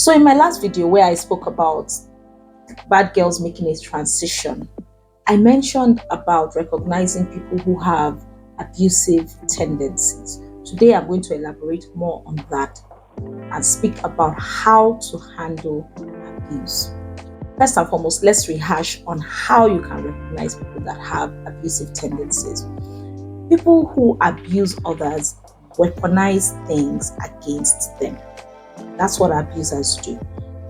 So in my last video where I spoke about bad girls making a transition, I mentioned about recognizing people who have abusive tendencies. Today I'm going to elaborate more on that and speak about how to handle abuse. First and foremost, let's rehash on how you can recognize people that have abusive tendencies. People who abuse others weaponize things against them. That's what abusers do.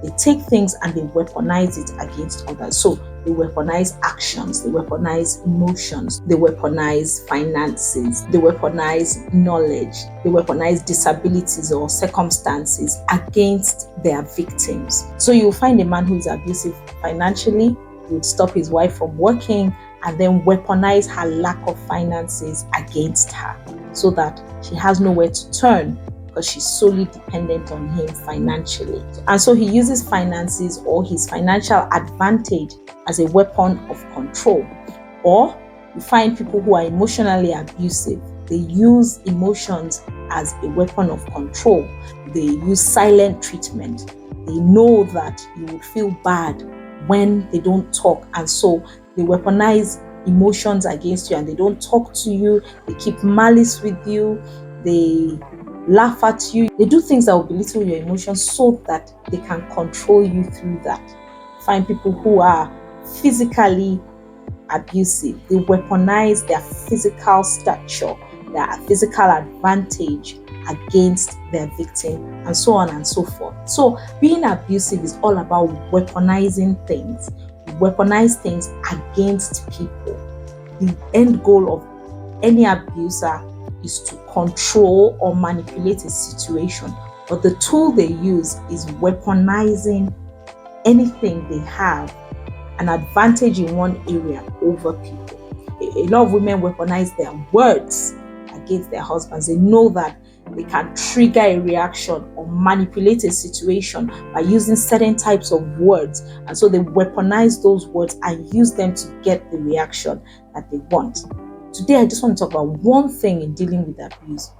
They take things and they weaponize it against others. So they weaponize actions, they weaponize emotions, they weaponize finances, they weaponize knowledge, they weaponize disabilities or circumstances against their victims. So you'll find a man who is abusive financially, he would stop his wife from working and then weaponize her lack of finances against her so that she has nowhere to turn because she's solely dependent on him financially. And so he uses finances or his financial advantage as a weapon of control. Or you find people who are emotionally abusive. They use emotions as a weapon of control. They use silent treatment. They know that you will feel bad when they don't talk, and so they weaponize emotions against you and they don't talk to you. They keep malice with you. They laugh at you. They do things that will belittle your emotions so that they can control you through that. Find people who are physically abusive. They weaponize their physical stature, their physical advantage against their victim, and so on and so forth. So being abusive is all about weaponizing things. You weaponize things against people. The end goal of any abuser is to control or manipulate a situation, but the tool they use is weaponizing anything they have an advantage in one area over people. A lot of women weaponize their words against their husbands. They know that they can trigger a reaction or manipulate a situation by using certain types of words, and so they weaponize those words and use them to get the reaction that they want. Today, I just want to talk about one thing in dealing with abuse,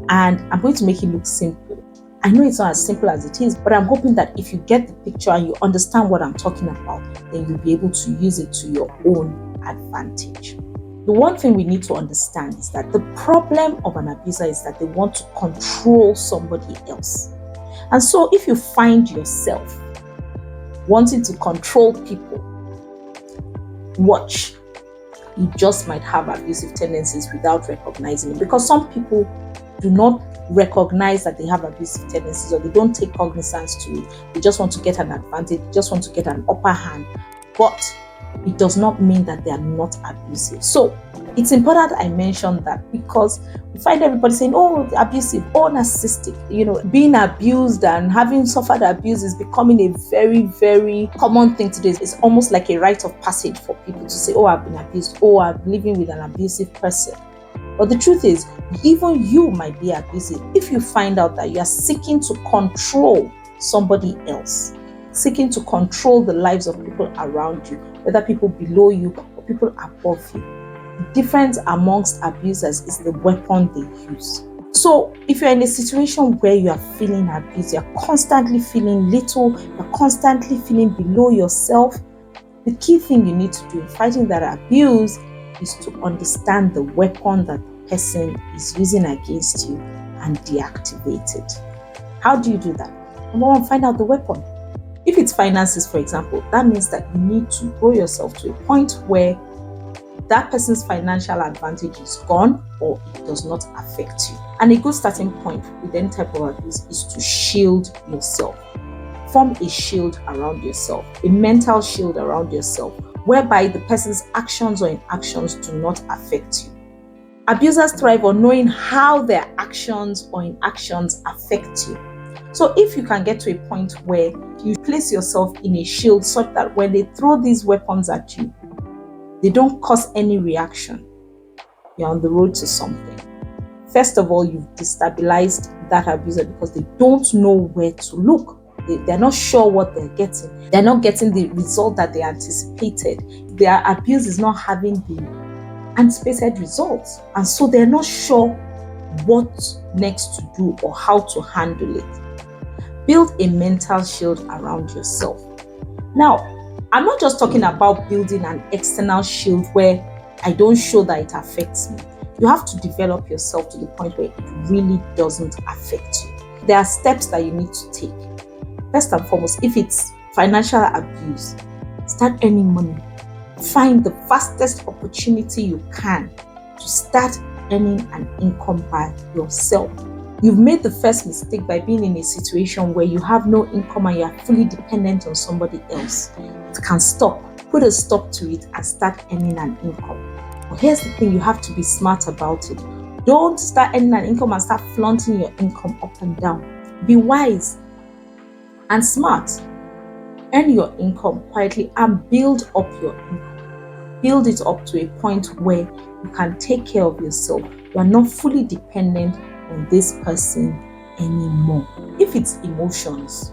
and I'm going to make it look simple. I know it's not as simple as it is, but I'm hoping that if you get the picture and you understand what I'm talking about, then you'll be able to use it to your own advantage. The one thing we need to understand is that the problem of an abuser is that they want to control somebody else. And so if you find yourself wanting to control people, watch. You just might have abusive tendencies without recognizing it, because some people do not recognize that they have abusive tendencies, or they don't take cognizance to it. They just want to get an advantage, they just want to get an upper hand, but it does not mean that they are not abusive. So it's important I mention that, because we find everybody saying, oh, abusive, oh, narcissistic. Being abused and having suffered abuse is becoming a very, very common thing today. It's almost like a rite of passage for people to say, oh, I've been abused, oh, I'm living with an abusive person. But the truth is, even you might be abusive if you find out that you are seeking to control somebody else, seeking to control the lives of people around you, whether people below you or people above you. The difference amongst abusers is the weapon they use. So if you're in a situation where you are feeling abused, you're constantly feeling little, you're constantly feeling below yourself, the key thing you need to do in fighting that abuse is to understand the weapon that the person is using against you and deactivate it. How do you do that? Number one, find out the weapon. If it's finances, for example, that means that you need to grow yourself to a point where that person's financial advantage is gone or it does not affect you. And a good starting point with any type of abuse is to shield yourself. Form a shield around yourself, a mental shield around yourself, whereby the person's actions or inactions do not affect you. Abusers thrive on knowing how their actions or inactions affect you. So if you can get to a point where you place yourself in a shield such that when they throw these weapons at you, they don't cause any reaction, you're on the road to something. First of all, you've destabilized that abuser because they don't know where to look. They're not sure what they're getting. They're not getting the result that they anticipated. Their abuse is not having the anticipated results. And so they're not sure what next to do or how to handle it. Build a mental shield around yourself. Now, I'm not just talking about building an external shield where I don't show that it affects me. You have to develop yourself to the point where it really doesn't affect you. There are steps that you need to take. First and foremost, if it's financial abuse, start earning money. Find the fastest opportunity you can to start earning an income by yourself. You've made the first mistake by being in a situation where you have no income and you are fully dependent on somebody else. It can stop. Put a stop to it and start earning an income. But here's the thing, you have to be smart about it. Don't start earning an income and start flaunting your income up and down. Be wise and smart. Earn your income quietly and build up your income. Build it up to a point where you can take care of yourself. You are not fully dependent on this person anymore. If it's emotions,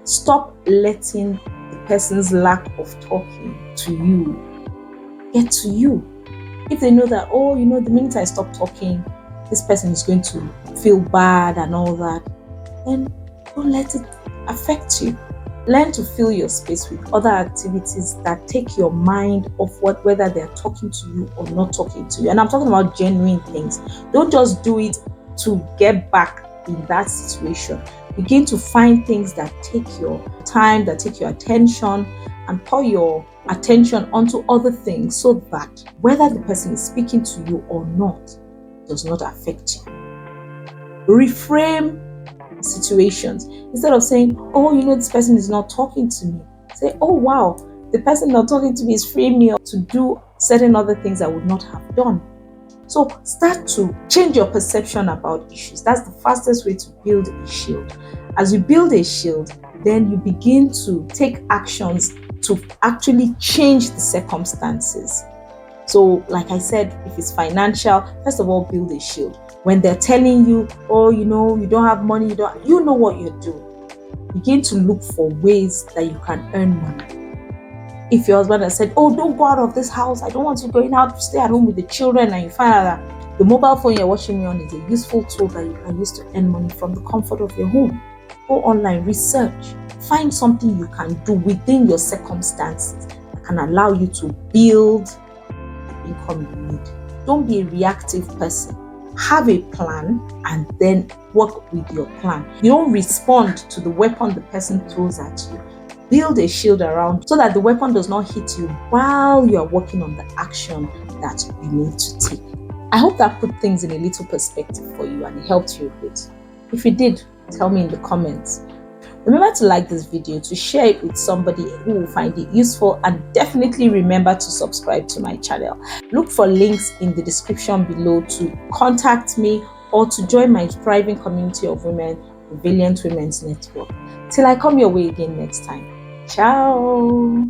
stop letting the person's lack of talking to you get to you. If they know that, oh, the minute I stop talking, this person is going to feel bad and all that, then don't let it affect you. Learn to fill your space with other activities that take your mind off whether they're talking to you or not talking to you. And I'm talking about genuine things. Don't just do it to get back in that situation. Begin to find things that take your time, that take your attention, and pour your attention onto other things so that whether the person is speaking to you or not does not affect you. Reframe situations. Instead of saying, oh, this person is not talking to me, say, oh wow, the person not talking to me is freeing me up to do certain other things I would not have done. So start to change your perception about issues. That's the fastest way to build a shield. As you build a shield, then you begin to take actions to actually change the circumstances. So like I said, if it's financial, first of all, build a shield. When they're telling you, oh, you don't have money, you know what you're doing. Begin to look for ways that you can earn money. If your husband has said, oh, don't go out of this house, I don't want you going out, stay at home with the children, and you find out that the mobile phone you're watching me on is a useful tool that you can use to earn money from the comfort of your home. Go online, research, find something you can do within your circumstances that can allow you to build the income you need. Don't be a reactive person. Have a plan and then work with your plan. You don't respond to the weapon the person throws at you. Build a shield around so that the weapon does not hit you while you are working on the action that you need to take. I hope that put things in a little perspective for you and it helped you a bit. If it did, tell me in the comments. Remember to like this video, to share it with somebody who will find it useful, and definitely remember to subscribe to my channel. Look for links in the description below to contact me or to join my thriving community of women, Resilient Women's Network. Till I come your way again next time. Ciao.